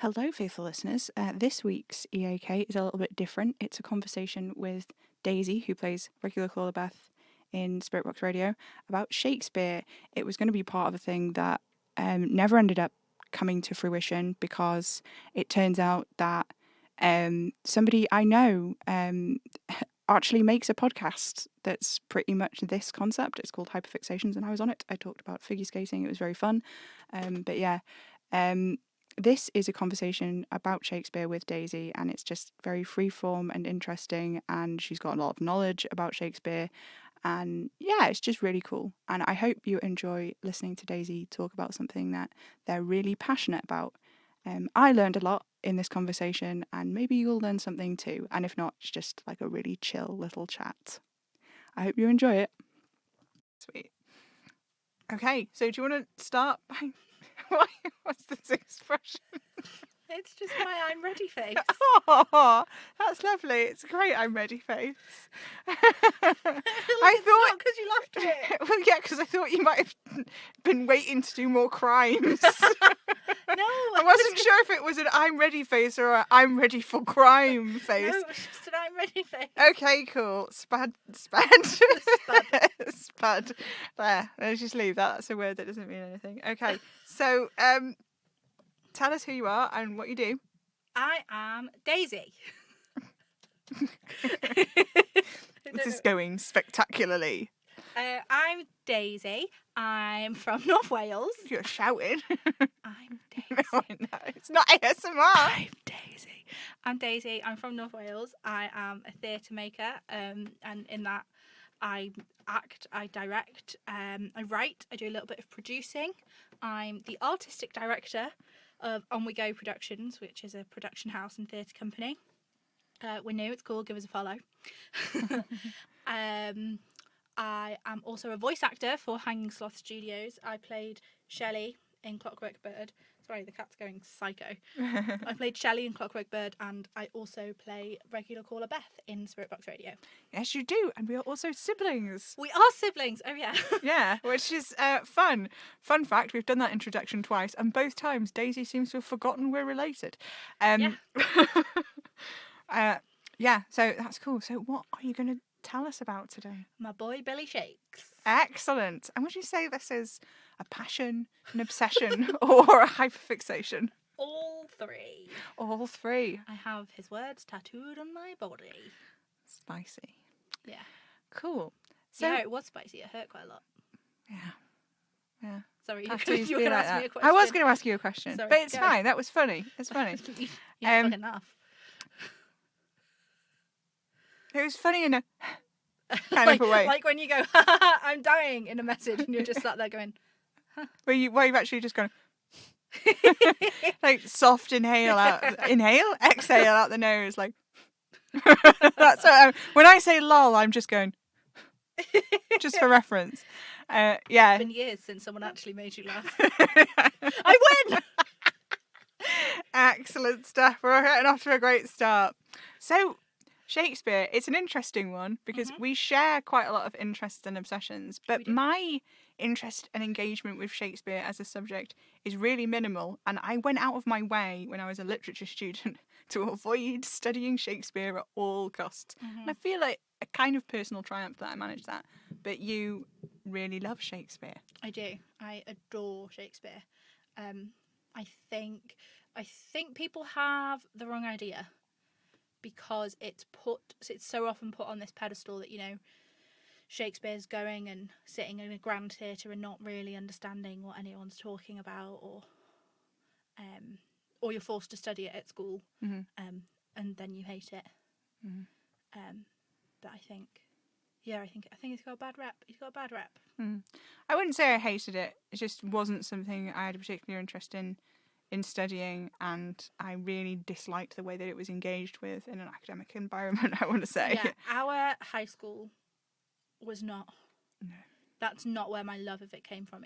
Hello, faithful listeners. This week's EAK is a little bit different. It's a conversation with Daisy, who plays regular Caller Beth in Spirit Box Radio, about Shakespeare. It was going to be part of a thing that never ended up coming to fruition because it turns out that somebody I know actually makes a podcast that's pretty much this concept. It's called Hyperfixations, and I was on it. I talked about figure skating. It was very fun. But yeah. This is a conversation about Shakespeare with Daisy, and it's just very freeform and interesting, and she's got a lot of knowledge about Shakespeare, and yeah, it's just really cool. And I hope you enjoy listening to Daisy talk about something that they're really passionate about. I learned a lot in this conversation, and maybe you'll learn something too, and if not, it's just like a really chill little chat. I hope you enjoy it. Sweet. Okay, so do you want to start by... What's this expression? It's just my I'm ready face. Oh, that's lovely. It's a great I'm ready face. I thought... because you laughed at it. Well, yeah, because I thought you might have been waiting to do more crimes. No. I wasn't sure if it was an I'm ready face or a I'm ready for crime face. No, it's just an I'm ready face. Okay, cool. Spud. Spud. There, let's just leave that. That's a word that doesn't mean anything. Okay, so tell us who you are and what you do. I am Daisy. This is going spectacularly. I'm Daisy. I'm from North Wales. You're shouting. I'm Daisy. No, it's not ASMR. I'm Daisy. I'm from North Wales. I am a theatre maker, and in that I act, I direct, I write, I do a little bit of producing. I'm the artistic director of On We Go Productions, which is a production house and theatre company. We're new, it's cool, give us a follow. I am also a voice actor for Hanging Sloth Studios. I played Shelley in Clockwork Bird. Sorry, the cat's going psycho. I played Shelley in Clockwork Bird, and I also play regular Caller Beth in Spirit Box Radio. Yes, you do, and we are also siblings. We are siblings, oh yeah. Yeah, which is fun. Fun fact, we've done that introduction twice, and both times Daisy seems to have forgotten we're related. Yeah. Yeah, so that's cool. So what are you going to tell us about today? My boy Billy Shakes. Excellent. And would you say this is a passion, an obsession, or a hyperfixation? All three. All three. I have his words tattooed on my body. Spicy. Yeah. Cool. So yeah, it was spicy. It hurt quite a lot. Yeah. Sorry, Tattoos you were be going to like ask me that. a question. I was going to ask you a question, Sorry, but it's go. fine. That was funny. It's funny. Yeah, fucking laugh. It was funny in a kind of a way. Like when you go, ha, ha, ha, I'm dying in a message, and you're just sat there going, Where you've actually just gone like soft inhale, exhale out the nose, like that's what when I say lol, I'm just going just for reference. Yeah. It's been years since someone actually made you laugh. I win. Excellent stuff. We're getting off to a great start. So Shakespeare, it's an interesting one because we share quite a lot of interests and obsessions, but my interest and engagement with Shakespeare as a subject is really minimal, and I went out of my way when I was a literature student to avoid studying Shakespeare at all costs. And I feel like a kind of personal triumph that I managed that, but you really love Shakespeare. I do. I adore Shakespeare. I think people have the wrong idea. Because it's so often put on this pedestal that, you know, Shakespeare's going and sitting in a grand theatre and not really understanding what anyone's talking about, or you're forced to study it at school, and then you hate it. But I think it's got a bad rep. He's got a bad rep. I wouldn't say I hated it. It just wasn't something I had a particular interest in studying, and I really disliked the way that it was engaged with in an academic environment, I want to say. Yeah, our high school was not. No. That's not where my love of it came from.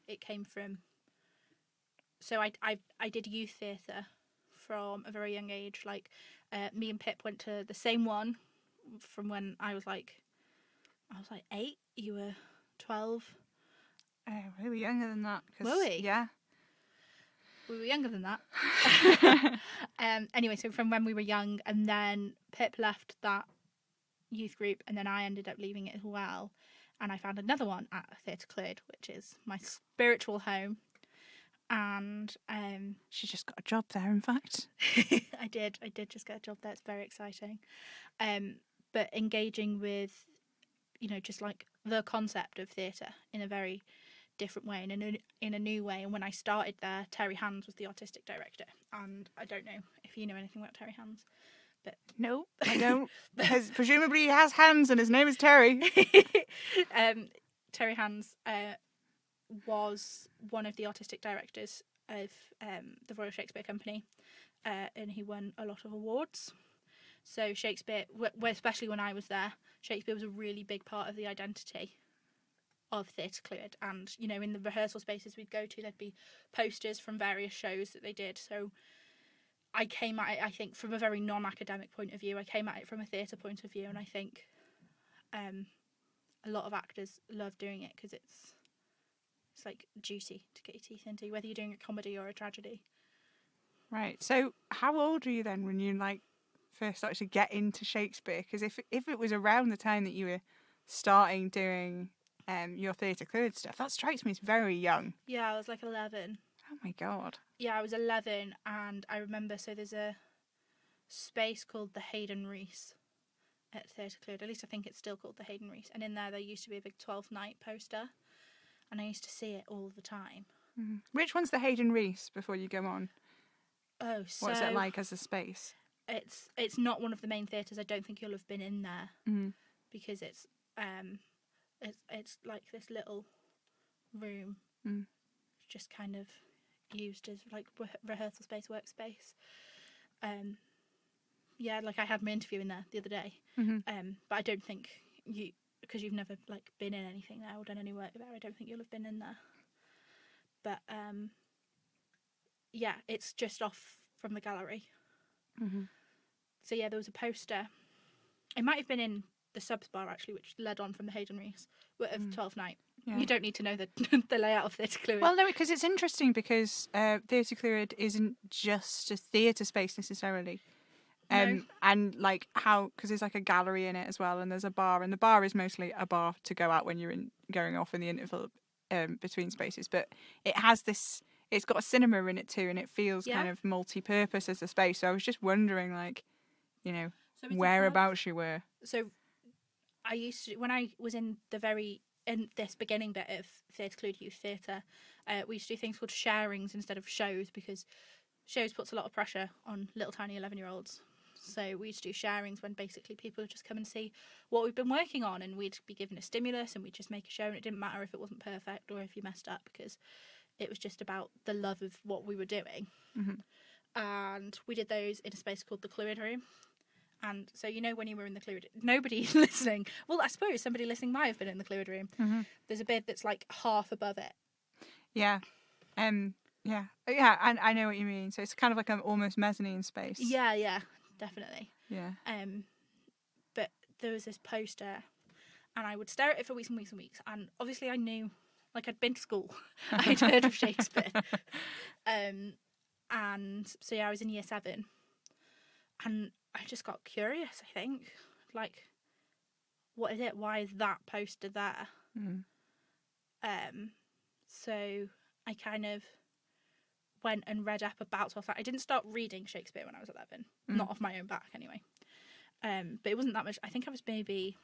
It came from. So I did youth theatre from a very young age. Like, me and Pip went to the same one from when I was like 8. You were 12. We were younger than that. Were we? Yeah. We were younger than that. Anyway, so from when we were young, and then Pip left that youth group, and then I ended up leaving it as well. And I found another one at Theatre Clwyd, which is my spiritual home. And She just got a job there, in fact. I did just get a job there. It's very exciting. But engaging with, just like the concept of theatre in a very different way and in a new way. And when I started there, Terry Hands was the artistic director. And I don't know if you know anything about Terry Hands, but no, I don't. Because presumably he has hands and his name is Terry. Terry Hands was one of the artistic directors of the Royal Shakespeare Company, and he won a lot of awards. So Shakespeare, especially when I was there, Shakespeare was a really big part of the identity of Theatre Clwyd. And, in the rehearsal spaces we'd go to, there'd be posters from various shows that they did. So I came at it, I think, from a very non-academic point of view. I came at it from a theatre point of view, and I think a lot of actors love doing it because it's like juicy to get your teeth into, whether you're doing a comedy or a tragedy. Right. So how old were you then when you first started to get into Shakespeare? Because if it was around the time that you were starting doing your Theatre Clwyd stuff, that strikes me as very young. Yeah, I was like 11. Oh my God. Yeah, I was 11, and I remember, so there's a space called the Hayden Reese at Theatre Clwyd. At least I think it's still called the Hayden Reese. And in there used to be a big 12th night poster, and I used to see it all the time. Mm-hmm. Which one's the Hayden Reese, before you go on? Oh, so... What's it like as a space? It's not one of the main theatres. I don't think you'll have been in there, because it's like this little room, just kind of used as like rehearsal space, workspace. Yeah, like I had my interview in there the other day, but I don't think because you've never been in anything there or done any work there, I don't think you'll have been in there. But yeah, it's just off from the gallery. So yeah, there was a poster. It might have been in the subs bar actually, which led on from the Hayden Reese of 12th night. Yeah. You don't need to know the layout of Theatre Clwyd. Well, no, because it's interesting because Theatre Clwyd isn't just a theatre space necessarily. No. And how, because there's a gallery in it as well, and there's a bar, and the bar is mostly a bar to go out when you're going off in the interval between spaces. But it has this, it's got a cinema in it too, and it feels kind of multi-purpose as a space. So I was just wondering, so whereabouts you were. So I used to, when I was in this beginning bit of Theatre Clwyd Youth Theatre, we used to do things called sharings instead of shows, because shows puts a lot of pressure on little tiny 11-year-olds. So we used to do sharings when basically people would just come and see what we've been working on, and we'd be given a stimulus and we'd just make a show, and it didn't matter if it wasn't perfect or if you messed up, because it was just about the love of what we were doing. And we did those in a space called the Clwyd Room. And so, when you were in the Clwyd, nobody listening, well, I suppose somebody listening might have been in the Clwyd Room. There's a bit that's half above it. Yeah. Yeah, and I know what you mean. So it's kind of like an almost mezzanine space. Yeah, definitely. Yeah. But there was this poster, and I would stare at it for weeks and weeks and weeks. And obviously, I knew, I'd been to school, I'd heard of Shakespeare, and so yeah, I was in year 7, and I just got curious. I think, what is it? Why is that poster there? So I kind of went and read up about stuff. I didn't start reading Shakespeare when I was 11, not off my own back anyway. But it wasn't that much. I think I was maybe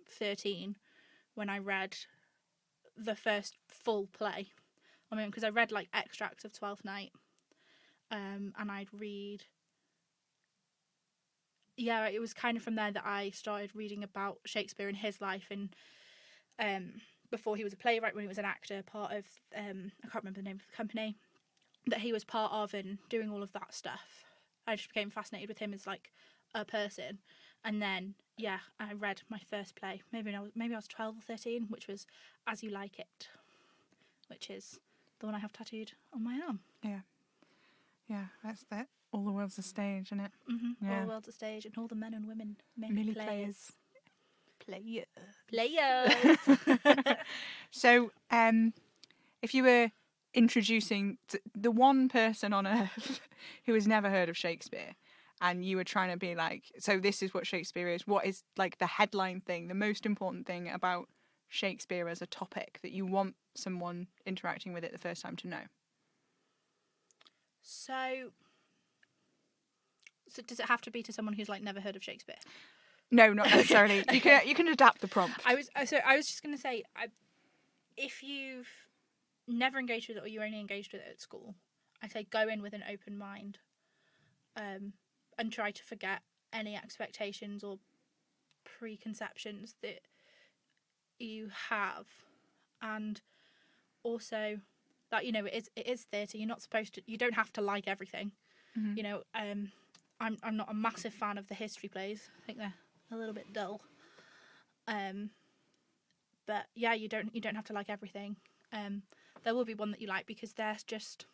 13 when I read the first full play. Because I read extracts of 12th Night, and I'd read. Yeah, it was kind of from there that I started reading about Shakespeare and his life, and before he was a playwright, when he was an actor, part of I can't remember the name of the company that he was part of, and doing all of that stuff. I just became fascinated with him as a person. And then I read my first play. Maybe I was 12 or 13, which was As You Like It, which is the one I have tattooed on my arm. Yeah, that's that. All the world's a stage, isn't it? All the world's a stage, and all the men and women merely players. Players. So, if you were introducing the one person on earth who has never heard of Shakespeare, and you were trying to be like, so this is what Shakespeare is. What is like the headline thing, the most important thing about Shakespeare as a topic that you want someone interacting with it the first time to know? So does it have to be to someone who's like never heard of Shakespeare? No, not necessarily. You can adapt the prompt. I was just going to say, if you've never engaged with it or you only engaged with it at school, I say go in with an open mind, and try to forget any expectations or preconceptions that you have, and also that, you know, it is theatre. You're not supposed to. You don't have to like everything. Mm-hmm. You know, I'm not a massive fan of the history plays. I think they're a little bit dull. But yeah, you don't have to like everything. There will be one that you like because they're just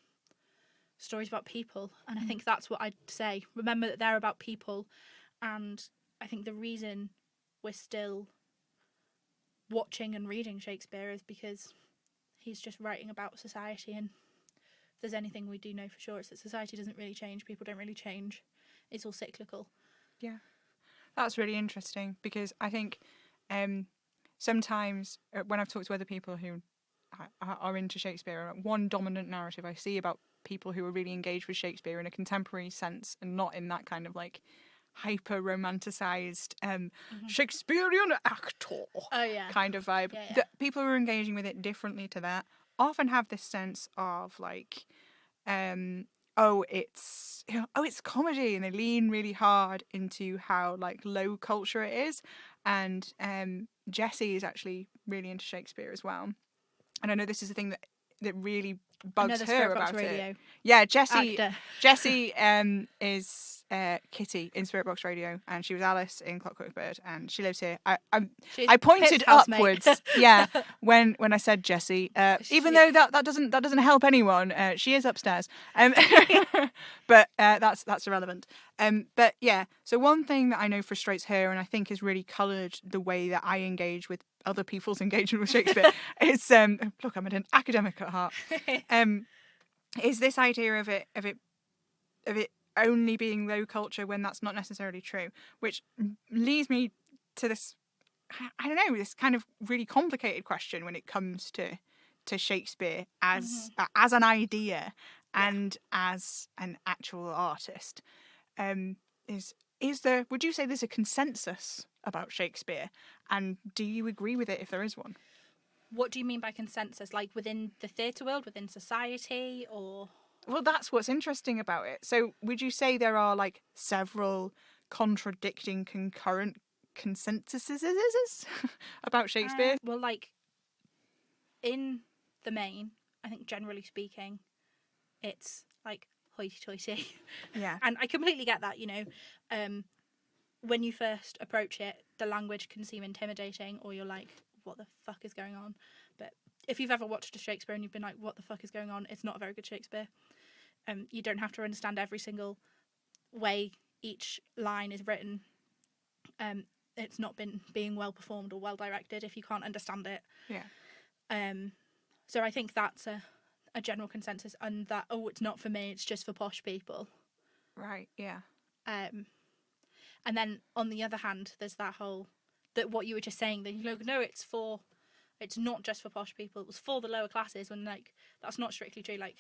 stories about people, and I think that's what I'd say. Remember that they're about people, and I think the reason we're still watching and reading Shakespeare is because he's just writing about society, and if there's anything we do know for sure, it's that society doesn't really change, people don't really change, it's all cyclical. Yeah, that's really interesting, because I think sometimes when I've talked to other people who are into Shakespeare, one dominant narrative I see about people who are really engaged with Shakespeare in a contemporary sense, and not in that kind of like hyper romanticized Shakespearean actor kind of vibe. Yeah. That people who are engaging with it differently to that often have this sense of like, it's comedy, and they lean really hard into how like low culture it is. And Jessie is actually really into Shakespeare as well, and I know this is the thing that really bugs her about Radio. it. Yeah, Jessie Actor. Jessie is Kitty in Spirit Box Radio, and she was Alice in Clockwork Bird, and she lives here. I pointed upwards, yeah, when I said Jessie, even though that doesn't help anyone. She is upstairs, but that's irrelevant. But yeah, so one thing that I know frustrates her, and I think has really coloured the way that I engage with other people's engagement with Shakespeare, is look, I'm an academic at heart. Is this idea of it only being low culture when that's not necessarily true, which leads me to this, I don't know, this kind of really complicated question when it comes to Shakespeare as an idea and as an actual artist. Would you say there's a consensus about Shakespeare, and do you agree with it if there is one? What do you mean by consensus? Like within the theatre world, within society, or? Well, that's what's interesting about it. So would you say there are like several contradicting concurrent consensuses about Shakespeare? Well, like in the main, I think generally speaking, it's like hoity-toity. Yeah. And I completely get that, you know. When you first approach it, the language can seem intimidating, or you're like, what the fuck is going on? But if you've ever watched a Shakespeare and you've been like, what the fuck is going on? It's not a very good Shakespeare. You don't have to understand every single way each line is written. It's not being well performed or well directed if you can't understand it. Yeah. So I think that's a general consensus, and that, it's not for me, it's just for posh people. Right, yeah. And then on the other hand, there's that what you were just saying, that you know, no, it's not just for posh people, it was for the lower classes, when like that's not strictly true. Like,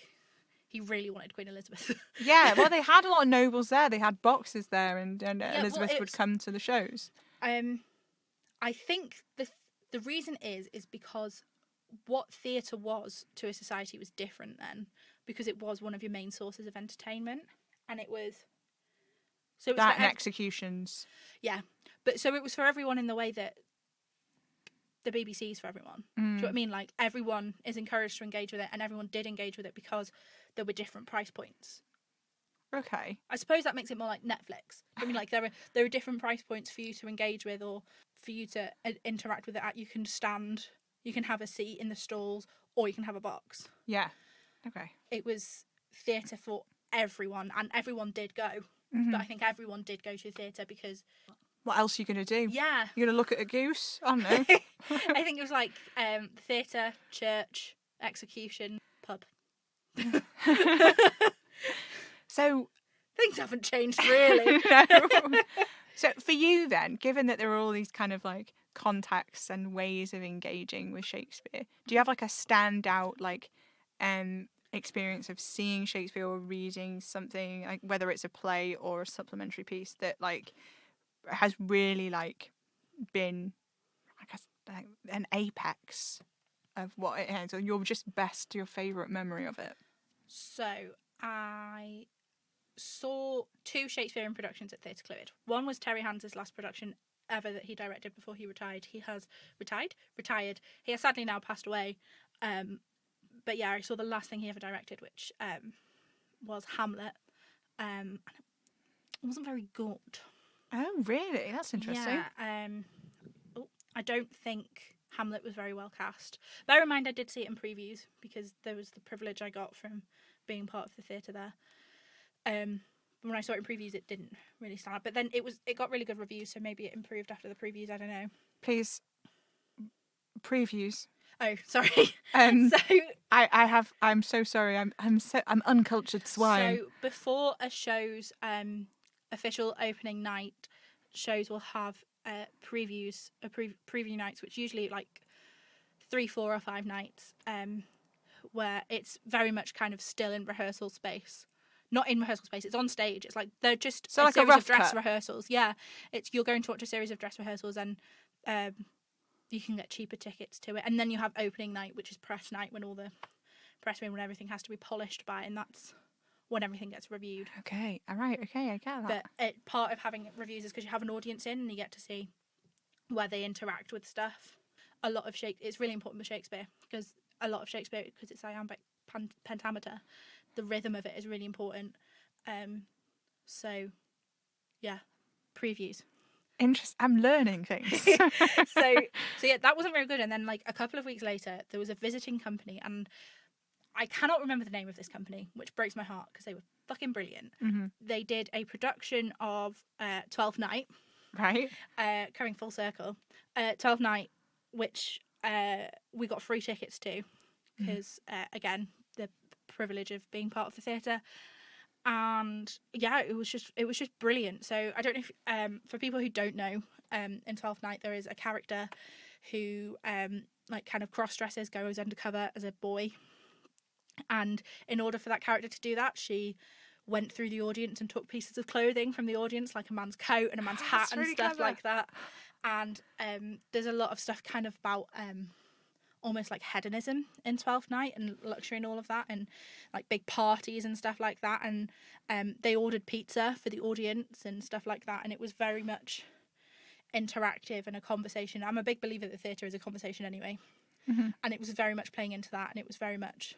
he really wanted Queen Elizabeth. Yeah, well, they had a lot of nobles there, they had boxes there, and Elizabeth would come to the shows. I think the reason is because what theatre was to a society was different then, because it was one of your main sources of entertainment, and it was that and executions. Yeah, but so it was for everyone in the way that the BBC is for everyone. Do you know what I mean? Like, everyone is encouraged to engage with it, and everyone did engage with it because there were different price points. Okay. I suppose that makes it more like Netflix. I mean, like, there are different price points for you to engage with, or for you to interact with it at. You can stand, you can have a seat in the stalls, or you can have a box. Yeah. Okay. It was theatre for everyone, and everyone did go. But I think everyone did go to theatre because... What else are you going to do? Yeah. You're going to look at a goose? I don't know. I think it was like theatre, church, execution, pub. So Things haven't changed really. no. So for you then, given that there are all these kind of like contexts and ways of engaging with Shakespeare, do you have like a standout like experience of seeing Shakespeare or reading something, like whether it's a play or a supplementary piece, that like has really like been, I guess, like an apex of what it is, or your favourite memory of it? So I saw 2 Shakespearean productions at Theatre Clwyd. One was Terry Hands's last production ever that he directed before he retired. He has retired. He has sadly now passed away. But yeah, I saw the last thing he ever directed, which was Hamlet. And it wasn't very good. Oh, really? That's interesting. Yeah. I don't think Hamlet was very well cast. Bear in mind, I did see it in previews because there was the privilege I got from being part of the theatre there. When I saw it in previews, it didn't really stand out. But then it got really good reviews, so maybe it improved after the previews. I don't know. Please, previews. Oh, sorry. So So I'm so sorry. I'm uncultured swine. So before a show's official opening night, shows will have previews, preview nights, which usually like 3, 4, or 5 nights, where it's very much kind of still in rehearsal space. Not in rehearsal space, it's on stage. It's like they're just So a like a series rough of dress cut. rehearsals. Yeah, you're going to watch a series of dress rehearsals, and you can get cheaper tickets to it. And then you have opening night, which is press night, when all the press room and everything has to be polished by, and that's when everything gets reviewed. Okay, all right, okay, I get that. But part of having reviews is because you have an audience in and you get to see where they interact with stuff. A lot of it's really important with Shakespeare because because it's iambic pentameter, the rhythm of it is really important. So yeah, previews. Interesting. I'm learning things. so yeah, that wasn't very good. And then like a couple of weeks later, there was a visiting company, and I cannot remember the name of this company, which breaks my heart because they were fucking brilliant. Mm-hmm. They did a production of Twelfth Night, Right. Coming full circle. 12th Night, which we got free tickets to because again, the privilege of being part of the theatre. And yeah, it was just brilliant. So I don't know if for people who don't know, in 12th Night there is a character who like kind of cross dresses, goes undercover as a boy, and in order for that character to do that, she went through the audience and took pieces of clothing from the audience, like a man's coat and a man's hat and really stuff clever. like that. And there's a lot of stuff kind of about almost like hedonism in 12th Night and luxury and all of that, and like big parties and stuff like that. And they ordered pizza for the audience and stuff like that, and it was very much interactive and a conversation. I'm a big believer that theatre is a conversation anyway. Mm-hmm. And it was very much playing into that, and it was very much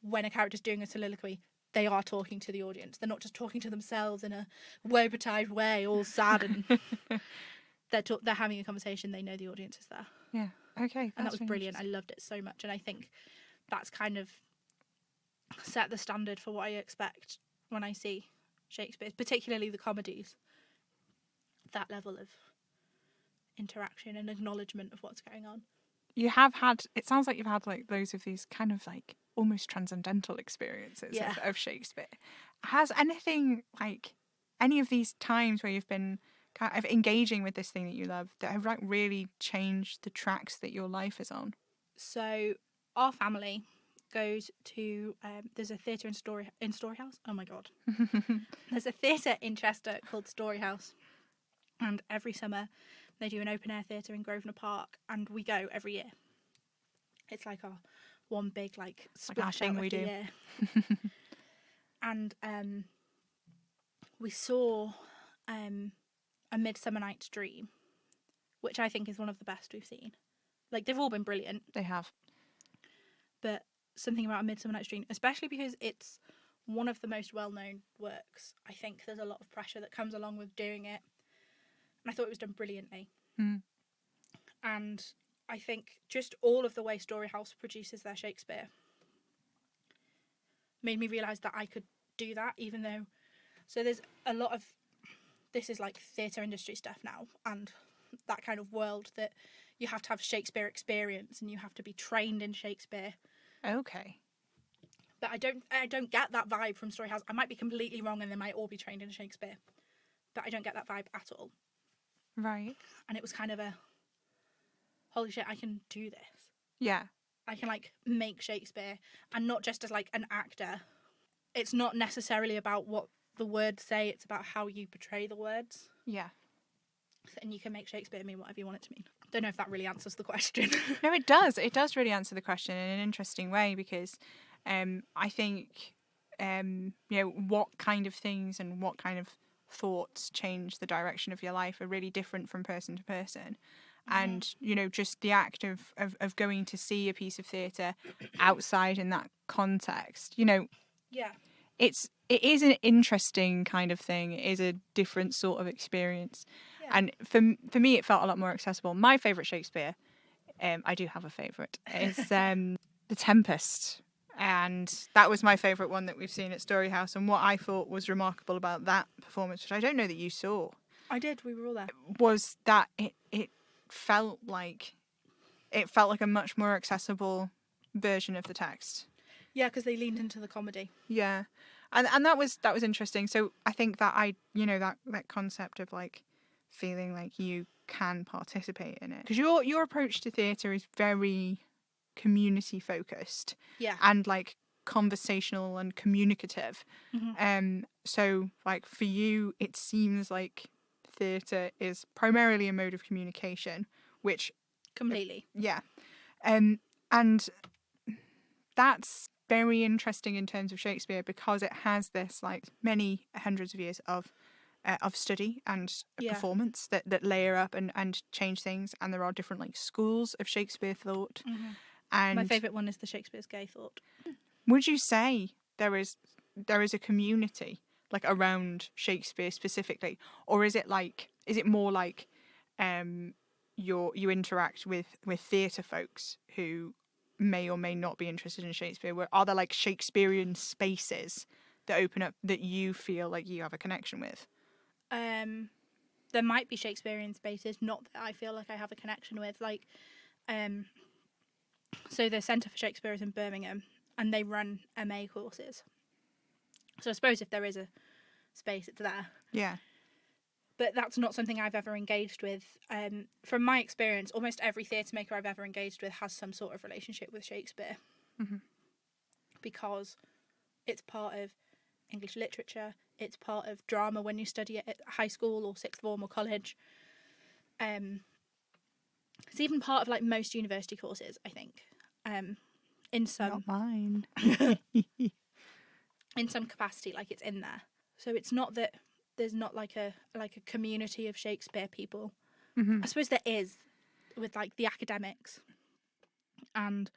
when a character's doing a soliloquy, they are talking to the audience. They're not just talking to themselves in a woe-betide way, all sad, and they're having a conversation. They know the audience is there. Yeah. Okay. And that was brilliant. I loved it so much, and I think that's kind of set the standard for what I expect when I see Shakespeare, particularly the comedies. That level of interaction and acknowledgement of what's going on. You have had. It sounds like you've had like loads of these kind of like almost transcendental experiences of Shakespeare. Has anything like any of these times where you've been kind of engaging with this thing that you love that have like really changed the tracks that your life is on? So our family goes to there's a theatre in Storyhouse. Oh my god. There's a theatre in Chester called Storyhouse, and every summer they do an open air theatre in Grosvenor Park, and we go every year. It's like our one big like splash out of the year. And we saw A Midsummer Night's Dream, which I think is one of the best we've seen. Like, they've all been brilliant. They have. But something about A Midsummer Night's Dream, especially because it's one of the most well-known works, I think there's a lot of pressure that comes along with doing it. And I thought it was done brilliantly. Mm. And I think just all of the way Storyhouse produces their Shakespeare made me realise that I could do that, even though... So there's a lot of... This is like theatre industry stuff now, and that kind of world that you have to have Shakespeare experience and you have to be trained in Shakespeare. Okay. But I don't get that vibe from Story House. I might be completely wrong, and they might all be trained in Shakespeare, but I don't get that vibe at all. Right. And it was kind of a, holy shit, I can do this. Yeah. I can like make Shakespeare, and not just as like an actor. It's not necessarily about what the words say, it's about how you portray the words. Yeah. And you can make Shakespeare mean whatever you want it to mean. Don't know if that really answers the question. No, it does. It does really answer the question in an interesting way, because I think, what kind of things and what kind of thoughts change the direction of your life are really different from person to person. And, just the act of going to see a piece of theatre outside in that context, Yeah. it is an interesting kind of thing. It is a different sort of experience. Yeah. And for me, it felt a lot more accessible. My favourite Shakespeare, I do have a favourite, is The Tempest. And that was my favourite one that we've seen at Story House. And what I thought was remarkable about that performance, which I don't know that you saw, I did, we were all there. was that it felt like a much more accessible version of the text. Yeah, because they leaned into the comedy. Yeah. And that was interesting. So I think that that concept of like feeling like you can participate in it, because your approach to theatre is very community focused. Yeah. And like conversational and communicative. So like for you, it seems like theatre is primarily a mode of communication, which Completely. yeah, and that's very interesting in terms of Shakespeare, because it has this like many hundreds of years of study and performance that layer up and change things, and there are different like schools of Shakespeare thought. And my favourite one is the Shakespeare's gay thought. would you say there is a community like around Shakespeare specifically, or is it more like you interact with theatre folks who may or may not be interested in Shakespeare? Are there like Shakespearean spaces that open up that you feel like you have a connection with? There might be Shakespearean spaces, not that I feel like I have a connection with. Like, so the Centre for Shakespeare is in Birmingham, and they run MA courses. So I suppose if there is a space, it's there. Yeah. But that's not something I've ever engaged with. From my experience, almost every theatre maker I've ever engaged with has some sort of relationship with Shakespeare. Because it's part of English literature, it's part of drama when you study it at high school or sixth form or college. It's even part of like most university courses, I think. In some Not mine. in some capacity, like it's in there. So it's not that there's not like a community of Shakespeare people. I suppose there is with like the academics, and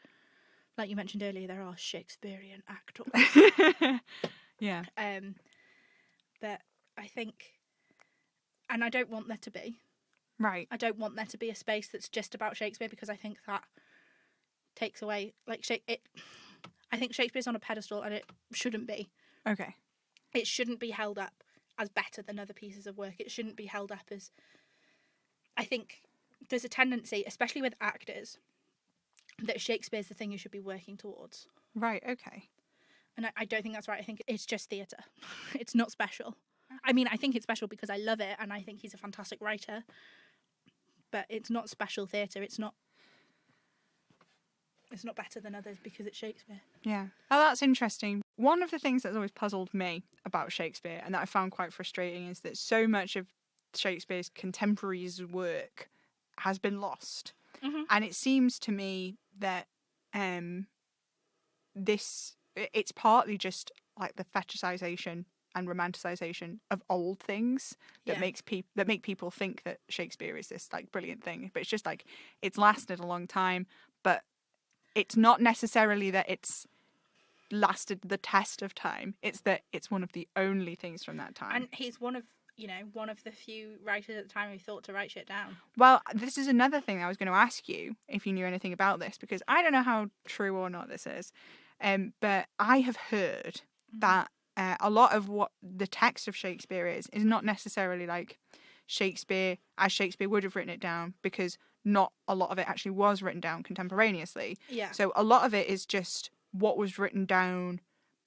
like you mentioned earlier, there are Shakespearean actors. Yeah. But I think, and I don't want there to be. Right. I don't want there to be a space that's just about Shakespeare, because I think that takes away like I think Shakespeare's on a pedestal, and it shouldn't be. Okay. It shouldn't be held up as better than other pieces of work. It shouldn't be held up as... I think there's a tendency, especially with actors, that Shakespeare's the thing you should be working towards. Right, okay. And I don't think that's right. I think it's just theatre. It's not special. I mean, I think it's special because I love it, and I think he's a fantastic writer. But it's not special theatre. It's not better than others because it's Shakespeare. Yeah. Oh, that's interesting. One of the things that's always puzzled me about Shakespeare, and that I found quite frustrating, is that so much of Shakespeare's contemporaries' work has been lost. And it seems to me that it's partly just like the fetishization and romanticization of old things that make people think that Shakespeare is this like brilliant thing. But it's just like it's lasted a long time, but it's not necessarily that it's lasted the test of time. It's that it's one of the only things from that time. And he's one of the few writers at the time who thought to write shit down. Well, this is another thing I was going to ask you if you knew anything about this, because I don't know how true or not this is, but I have heard that a lot of what the text of Shakespeare is not necessarily like Shakespeare as Shakespeare would have written it down, because not a lot of it actually was written down contemporaneously. Yeah. So a lot of it is just what was written down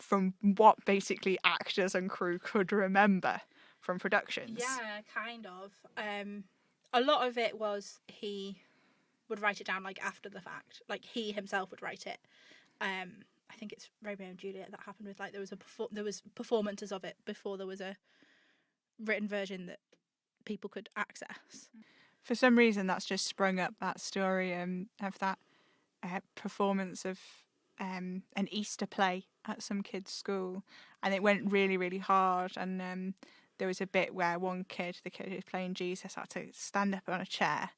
from what basically actors and crew could remember from productions. Yeah, kind of. A lot of it was he would write it down like after the fact, like he himself would write it. I think it's Romeo and Juliet that happened with, like, there was performances of it before there was a written version that people could access. For some reason, that's just sprung up, that story of that performance of an Easter play at some kid's school, and it went really, really hard. And there was a bit where one kid, the kid who's playing Jesus, had to stand up on a chair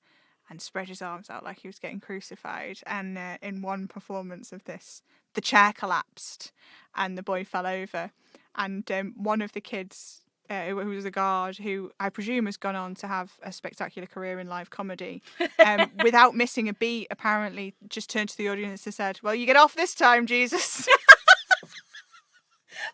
and spread his arms out like he was getting crucified. And in one performance of this, the chair collapsed and the boy fell over. And one of the kids, who was a guard, who I presume has gone on to have a spectacular career in live comedy, without missing a beat, apparently just turned to the audience and said, "Well, you get off this time, Jesus."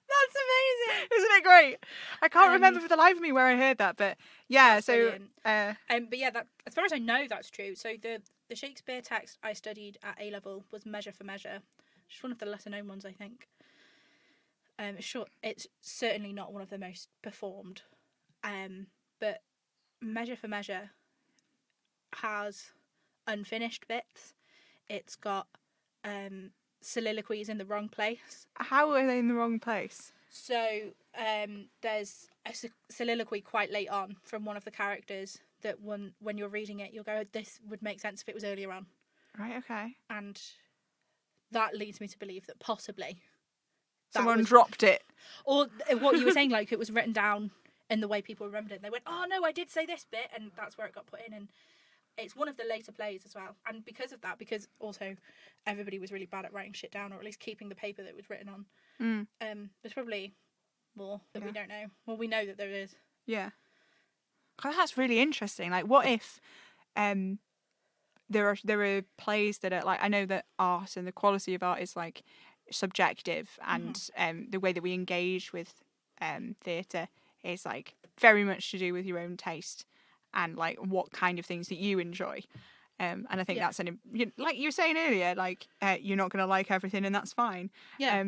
That's amazing. Isn't it great? I can't remember for the life of me where I heard that, but yeah. So, but yeah, that, as far as I know, that's true. So the Shakespeare text I studied at A level was Measure for Measure, which is one of the lesser known ones, I think. Sure, it's certainly not one of the most performed, but Measure for Measure has unfinished bits. It's got soliloquies in the wrong place. How are they in the wrong place? So there's a soliloquy quite late on from one of the characters that when you're reading it, you'll go, "This would make sense if it was earlier on." Right, okay. And that leads me to believe that possibly someone dropped it. Or what you were saying, like, it was written down in the way people remembered it. And they went, "Oh no, I did say this bit," and that's where it got put in. And it's one of the later plays as well. And because of that, because also everybody was really bad at writing shit down, or at least keeping the paper that it was written on, there's probably more that we don't know. Well, we know that there is. Yeah. God, that's really interesting. Like, what if there are plays that are, like, I know that art and the quality of art is, like, subjective, and the way that we engage with theatre is, like, very much to do with your own taste and, like, what kind of things that you enjoy. And I think that's like you were saying earlier, like, you're not going to like everything, and that's fine. Yeah.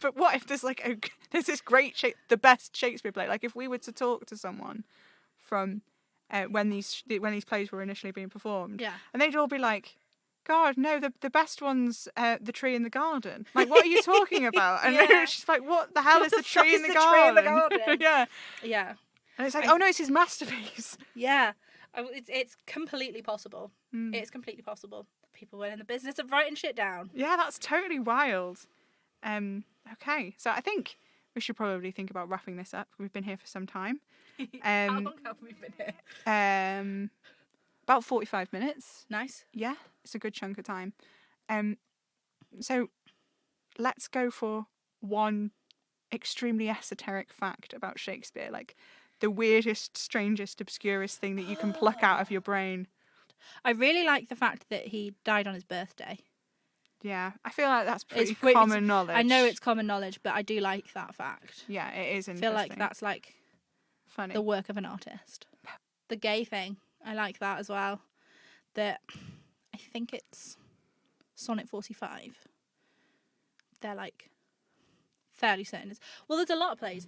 But what if there's, like, there's this great the best Shakespeare play? Like, if we were to talk to someone from when these plays were initially being performed, and they'd all be like, "God, no, the best one's The Tree in the Garden. Like, what are you talking about?" And it's just like, what the hell is The Tree in the Garden? Yeah. Yeah. And it's like, oh no, it's his masterpiece. Yeah. It's completely possible. It's completely possible. People were in the business of writing shit down. Yeah, that's totally wild. Okay, so I think we should probably think about wrapping this up. We've been here for some time. How long have we been here? About 45 minutes. Nice. Yeah, it's a good chunk of time. So let's go for one extremely esoteric fact about Shakespeare, like the weirdest, strangest, obscurest thing that you can pluck out of your brain. I really like the fact that he died on his birthday. Yeah, I feel like that's pretty common knowledge. I know it's common knowledge, but I do like that fact. Yeah, it is interesting. I feel like that's, like, funny. The work of an artist. The gay thing, I like that as well. That, I think it's Sonnet 45. They're, like, fairly certain. Well, there's a lot of plays,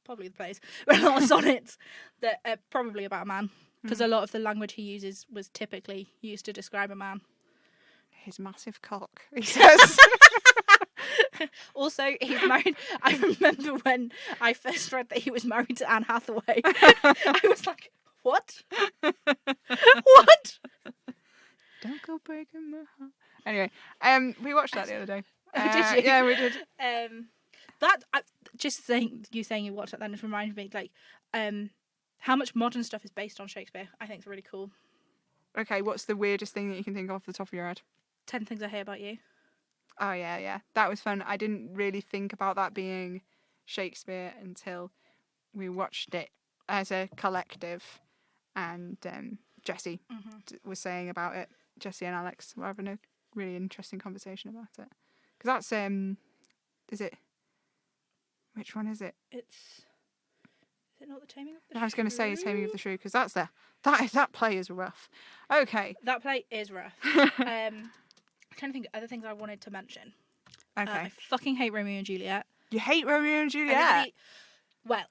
probably the plays, but a lot of sonnets that are probably about a man, because a lot of the language he uses was typically used to describe a man. His massive cock, he says. Also, he's married. I remember when I first read that he was married to Anne Hathaway. I was like, what? What? Don't go breaking my heart. Anyway, we watched that the other day. Did you? Yeah, we did. You saying you watched that then just reminded me, like, how much modern stuff is based on Shakespeare. I think it's really cool. Okay, what's the weirdest thing that you can think of off the top of your head? 10 Things I Hear About You. Oh, yeah. That was fun. I didn't really think about that being Shakespeare until we watched it as a collective, and Jessie was saying about it. Jessie and Alex were having a really interesting conversation about it. Because that's, is it, which one is it? Is it not The Taming of the Shrew? I was going to say Taming of the Shrew, because that play is rough. Okay. That play is rough. I'm trying to think of other things I wanted to mention. Okay. I fucking hate Romeo and Juliet. You hate Romeo and Juliet? Everybody, well,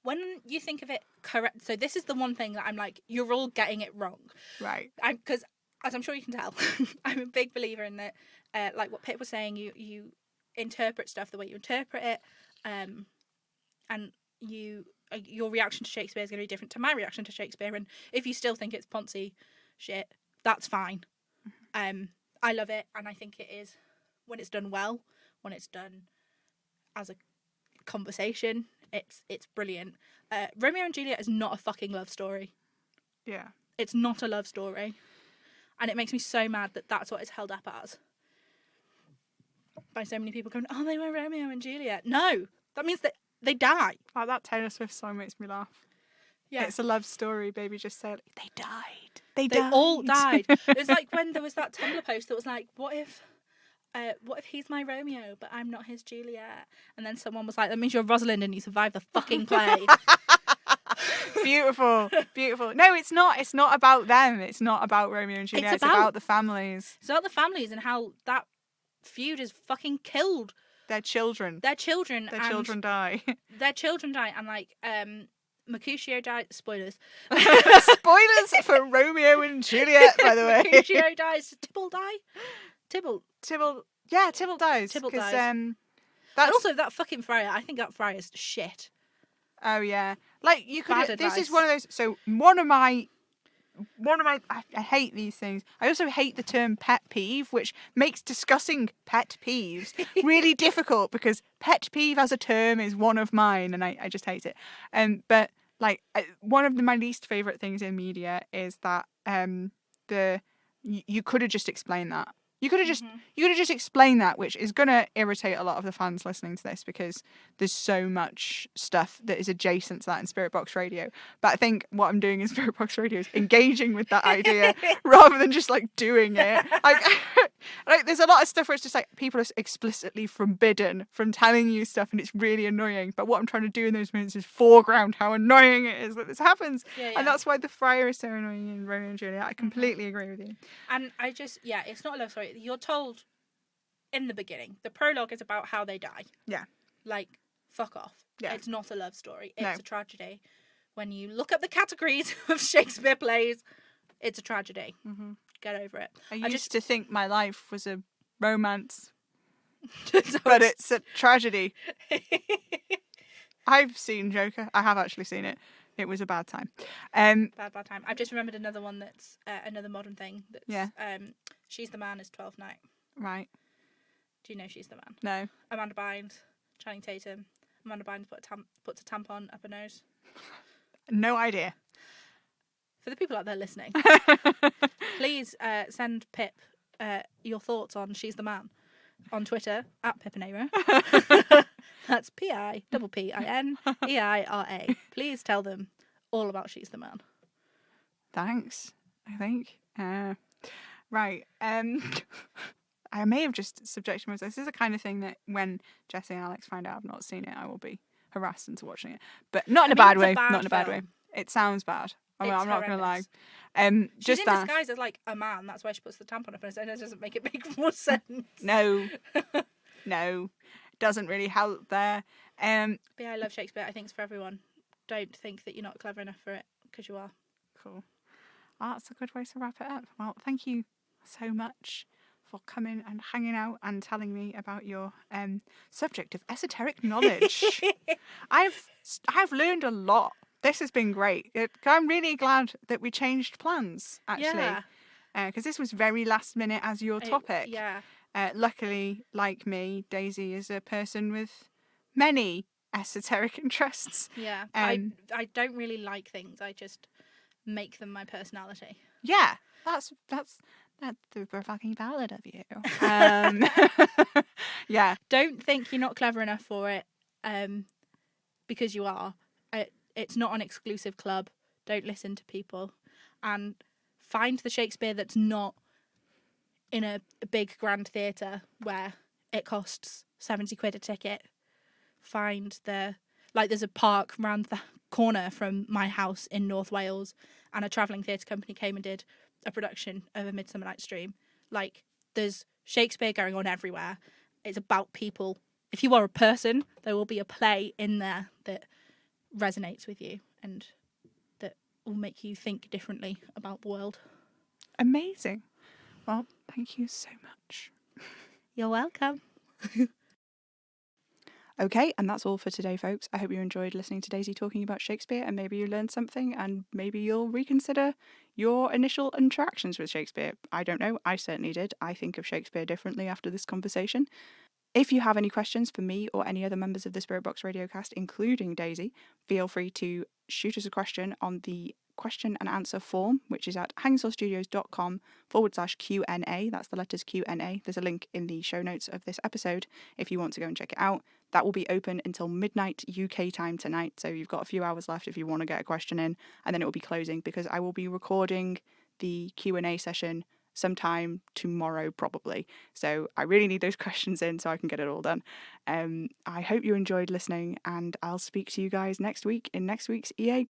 when you think of it correct, so this is the one thing that I'm like, you're all getting it wrong. Right. Because, as I'm sure you can tell, I'm a big believer in that, like what Pip was saying, you interpret stuff the way you interpret it, and your reaction to Shakespeare is going to be different to my reaction to Shakespeare, and if you still think it's poncy shit, that's fine. I love it, and I think it is, when it's done well, when it's done as a conversation, it's brilliant. Romeo and Juliet is not a fucking love story. Yeah. It's not a love story, and it makes me so mad that that's what it's held up as by so many people going, oh, they were Romeo and Juliet. No, that means that they die. Like that Taylor Swift song makes me laugh. Yeah, It's a love story, baby. Just say it. They died. they all died. It was like when there was that Tumblr post that was like, what if he's my Romeo but I'm not his Juliet? And then someone was like, that means you're Rosalind and you survived the fucking play. Beautiful, beautiful. No, it's not. It's not about them. It's not about Romeo and Juliet. It's about the families. It's about the families and how that feud is fucking killed Their children. their children. Their children die. Their children die, and like Mercutio died. Spoilers. Spoilers for Romeo and Juliet, by the way. Mercutio dies. Tybalt die. Tybalt. Yeah, Tybalt dies. Tybalt 'Cause, dies. And also that fucking friar. I think that friar's shit. Oh yeah, like you could. Bad This is advice. one of those. So one of my. I hate these things. I also hate the term pet peeve, which makes discussing pet peeves really difficult because pet peeve as a term is one of mine, and I just hate it. But like one of my least favorite things in media is that you could have just explained that. You could have just explained that, which is going to irritate a lot of the fans listening to this because there's so much stuff that is adjacent to that in Spirit Box Radio. But I think what I'm doing in Spirit Box Radio is engaging with that idea rather than just like doing it. Like there's a lot of stuff where it's just like people are explicitly forbidden from telling you stuff and it's really annoying. But what I'm trying to do in those moments is foreground how annoying it is that this happens. Yeah. And that's why the friar is so annoying in Romeo and Juliet. I completely agree with you. And I just, it's not a love story. You're told in the beginning, the prologue is about how they die. Yeah. Like, fuck off. Yeah. It's not a love story. It's No. a tragedy. When you look up the categories of Shakespeare plays, it's a tragedy. Mm-hmm. Get over it. I used to think my life was a romance, So but it's a tragedy. I've seen Joker. I have actually seen it. It was a bad time. bad time. I've just remembered another one that's another modern thing. That's, She's the Man is 12th Night. Right. Do you know She's the Man? No. Amanda Bynes, Channing Tatum. Amanda Bynes puts a tampon up her nose. No idea. For the people out there listening, please send Pip your thoughts on She's the Man on Twitter at Pipinera. That's PIPPINEIRA. Please tell them all about She's the Man. Thanks. I think. Right. I may have just subjected myself. This is the kind of thing that when Jesse and Alex find out I've not seen it, I will be harassed into watching it. But not in a bad way. Not in a bad way. It sounds bad. I'm not going to lie. She's just in that. disguise as like a man. That's why she puts the tampon up her nose. And it doesn't make it make more sense. No. Doesn't really help there. But yeah, I love Shakespeare. I think it's for everyone. Don't think that you're not clever enough for it, because you are. Cool. Well, that's a good way to wrap it up. Well, thank you so much for coming and hanging out and telling me about your subject of esoteric knowledge. I've learned a lot. This has been great. I'm really glad that we changed plans, actually. Because this was very last minute as your topic. Luckily, like me, Daisy is a person with many esoteric interests. Yeah. I don't really like things. I just make them my personality. Yeah. That's super fucking valid of you. Yeah. Don't think you're not clever enough for it, because you are. It's not an exclusive club. Don't listen to people. And find the Shakespeare that's not in a big grand theatre where it costs 70 quid a ticket. Find there's a park round the corner from my house in North Wales, and a travelling theatre company came and did a production of A Midsummer Night's Dream. Like, there's Shakespeare going on everywhere. It's about people. If you are a person, there will be a play in there that resonates with you and that will make you think differently about the world. Amazing. Well, thank you so much. You're welcome. Okay, and that's all for today, folks. I hope you enjoyed listening to Daisy talking about Shakespeare, and maybe you learned something, and maybe you'll reconsider your initial interactions with Shakespeare. I don't know. I certainly did. I think of Shakespeare differently after this conversation. If you have any questions for me or any other members of the Spirit Box Radiocast, including Daisy, feel free to shoot us a question on the question and answer form, which is at hangingsoulstudios.com/Q&A. That's the letters Q&A. There's a link in the show notes of this episode if you want to go and check it out. That will be open until midnight UK time tonight, so you've got a few hours left if you want to get a question in, and then it will be closing because I will be recording the Q&A session sometime tomorrow probably. So I really need those questions in so I can get it all done. I hope you enjoyed listening, and I'll speak to you guys next week in next week's EA